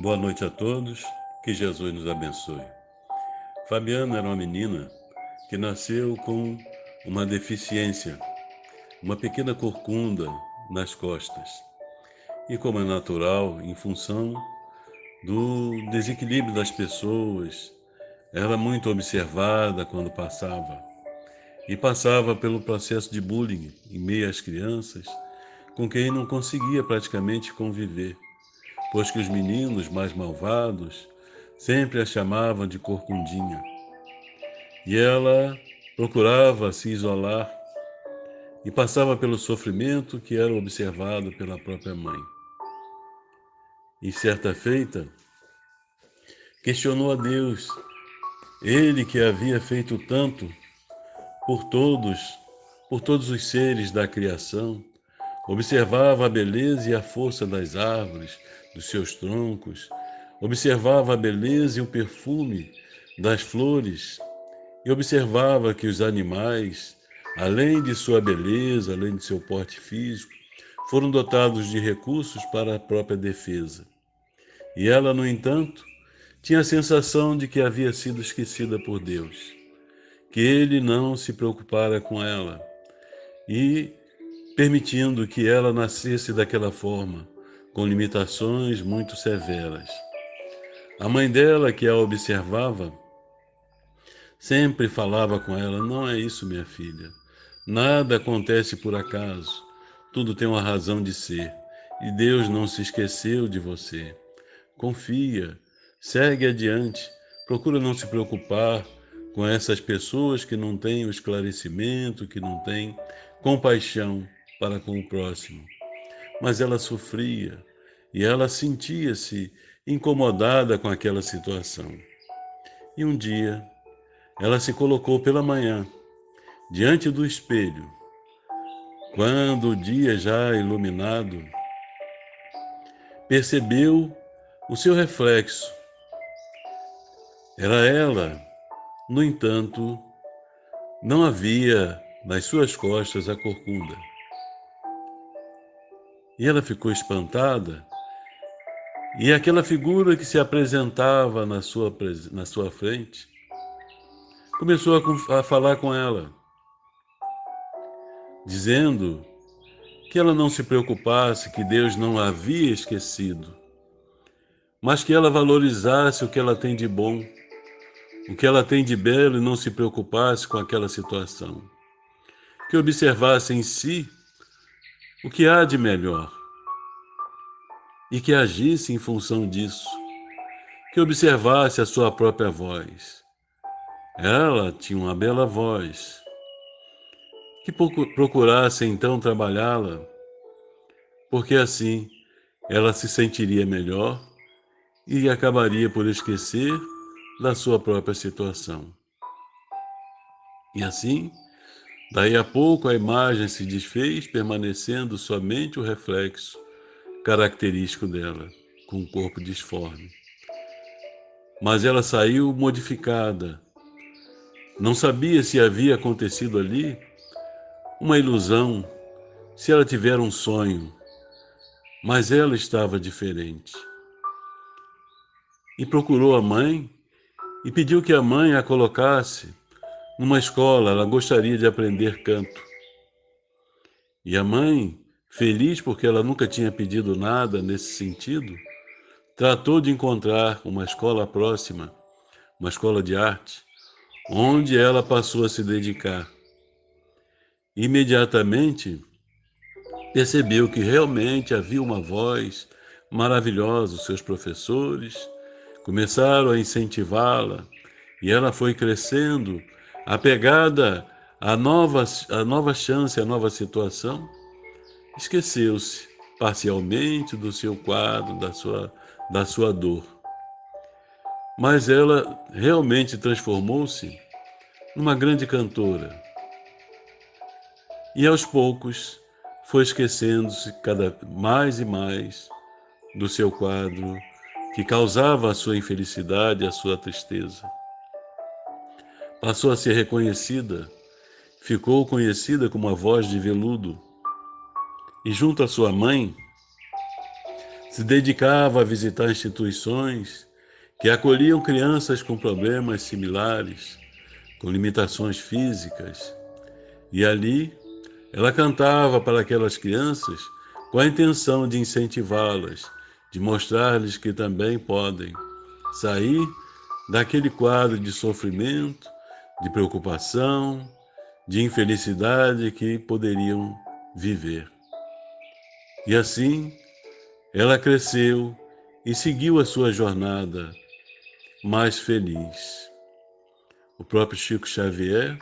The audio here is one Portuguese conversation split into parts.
Boa noite a todos, que Jesus nos abençoe. Fabiana era uma menina que nasceu com uma deficiência, uma pequena corcunda nas costas. E como é natural, em função do desequilíbrio das pessoas, era muito observada quando passava. E passava pelo processo de bullying em meio às crianças, com quem não conseguia praticamente conviver, pois que os meninos mais malvados sempre a chamavam de corcundinha. E ela procurava se isolar e passava pelo sofrimento que era observado pela própria mãe. E certa feita, questionou a Deus, ele que havia feito tanto por todos, por todos os seres da criação, observava a beleza e a força das árvores, dos seus troncos, observava a beleza e o perfume das flores e observava que os animais, além de sua beleza, além de seu porte físico, foram dotados de recursos para a própria defesa. E ela, no entanto, tinha a sensação de que havia sido esquecida por Deus, que ele não se preocupara com ela e permitindo que ela nascesse daquela forma, com limitações muito severas. A mãe dela, que a observava, sempre falava com ela: não é isso, minha filha. Nada acontece por acaso. Tudo tem uma razão de ser. E Deus não se esqueceu de você. Confia, segue adiante. Procura não se preocupar com essas pessoas que não têm o esclarecimento, que não têm compaixão para com o próximo. Mas ela sofria e ela sentia-se incomodada com aquela situação. E um dia, ela se colocou pela manhã diante do espelho, quando o dia já iluminado, percebeu o seu reflexo. Era ela, no entanto, não havia nas suas costas a corcunda. E ela ficou espantada, e aquela figura que se apresentava na sua frente começou a falar com ela, dizendo que ela não se preocupasse, que Deus não a havia esquecido, mas que ela valorizasse o que ela tem de bom, o que ela tem de belo e não se preocupasse com aquela situação. Que observasse em si o que há de melhor e que agisse em função disso. Que observasse a sua própria voz. Ela tinha uma bela voz. Que procurasse então trabalhá-la, porque assim ela se sentiria melhor e acabaria por esquecer da sua própria situação. E assim, daí a pouco a imagem se desfez, permanecendo somente o reflexo característico dela, com o corpo disforme. Mas ela saiu modificada. Não sabia se havia acontecido ali uma ilusão, se ela tivera um sonho, mas ela estava diferente. E procurou a mãe e pediu que a mãe a colocasse numa escola, ela gostaria de aprender canto. E a mãe, feliz porque ela nunca tinha pedido nada nesse sentido, tratou de encontrar uma escola próxima, uma escola de arte, onde ela passou a se dedicar. Imediatamente percebeu que realmente havia uma voz maravilhosa, os seus professores começaram a incentivá-la e ela foi crescendo, apegada à nova chance, à nova situação. Esqueceu-se parcialmente do seu quadro, da sua dor. Mas ela realmente transformou-se numa grande cantora. E aos poucos foi esquecendo-se cada mais e mais do seu quadro que causava a sua infelicidade e a sua tristeza. Passou a ser reconhecida, ficou conhecida como a voz de veludo. E junto à sua mãe, Se dedicava a visitar instituições que acolhiam crianças com problemas similares, com limitações físicas, e ali ela cantava para aquelas crianças com a intenção de incentivá-las, de mostrar-lhes que também podem sair daquele quadro de sofrimento, de preocupação, de infelicidade que poderiam viver. E assim, ela cresceu e seguiu a sua jornada mais feliz. O próprio Chico Xavier,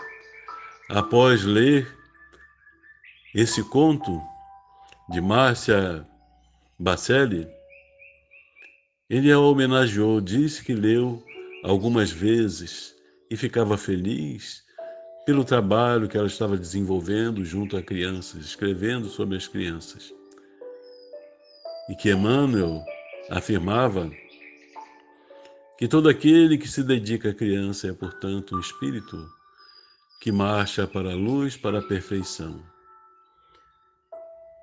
após ler esse conto de Márcia Bacelli, ele a homenageou, disse que leu algumas vezes e ficava feliz pelo trabalho que ela estava desenvolvendo junto a crianças, escrevendo sobre as crianças. E que Emmanuel afirmava que todo aquele que se dedica à criança é, portanto, um espírito que marcha para a luz, para a perfeição.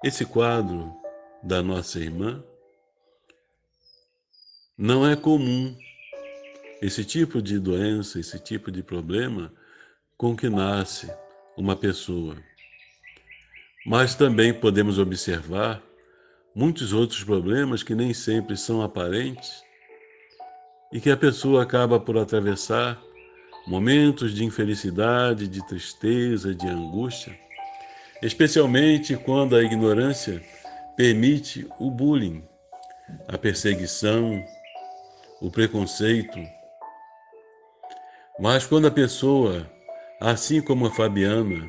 Esse quadro da nossa irmã não é comum. Esse tipo de doença, esse tipo de problema com que nasce uma pessoa. Mas também podemos observar muitos outros problemas que nem sempre são aparentes e que a pessoa acaba por atravessar momentos de infelicidade, de tristeza, de angústia, especialmente quando a ignorância permite o bullying, a perseguição, o preconceito. Mas quando a pessoa, assim como a Fabiana,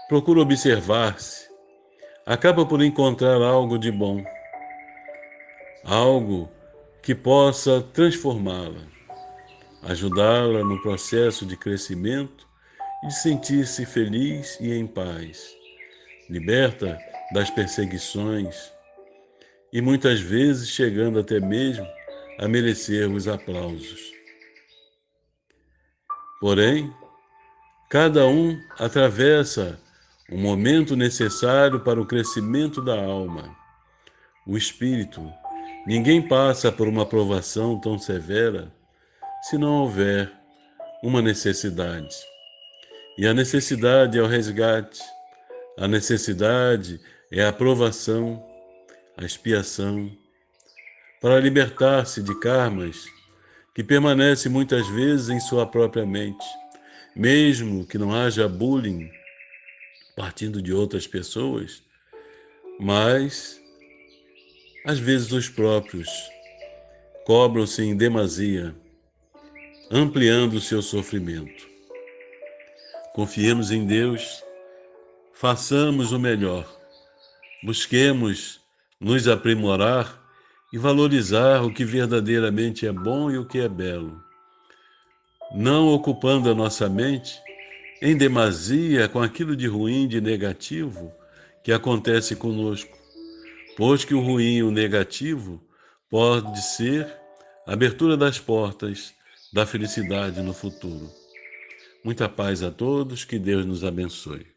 procura observar-se, acaba por encontrar algo de bom, algo que possa transformá-la, ajudá-la no processo de crescimento e de sentir-se feliz e em paz, liberta das perseguições e muitas vezes chegando até mesmo a merecer os aplausos. Porém, cada um atravessa o momento necessário para o crescimento da alma, o espírito. Ninguém passa por uma provação tão severa se não houver uma necessidade. E a necessidade é o resgate, a necessidade é a provação, a expiação, para libertar-se de karmas que permanecem muitas vezes em sua própria mente, mesmo que não haja bullying partindo de outras pessoas, mas às vezes os próprios cobram-se em demasia, ampliando o seu sofrimento. Confiemos em Deus, façamos o melhor, busquemos nos aprimorar e valorizar o que verdadeiramente é bom e o que é belo, não ocupando a nossa mente em demasia com aquilo de ruim, de negativo que acontece conosco, pois que o ruim e o negativo pode ser a abertura das portas da felicidade no futuro. Muita paz a todos, que Deus nos abençoe.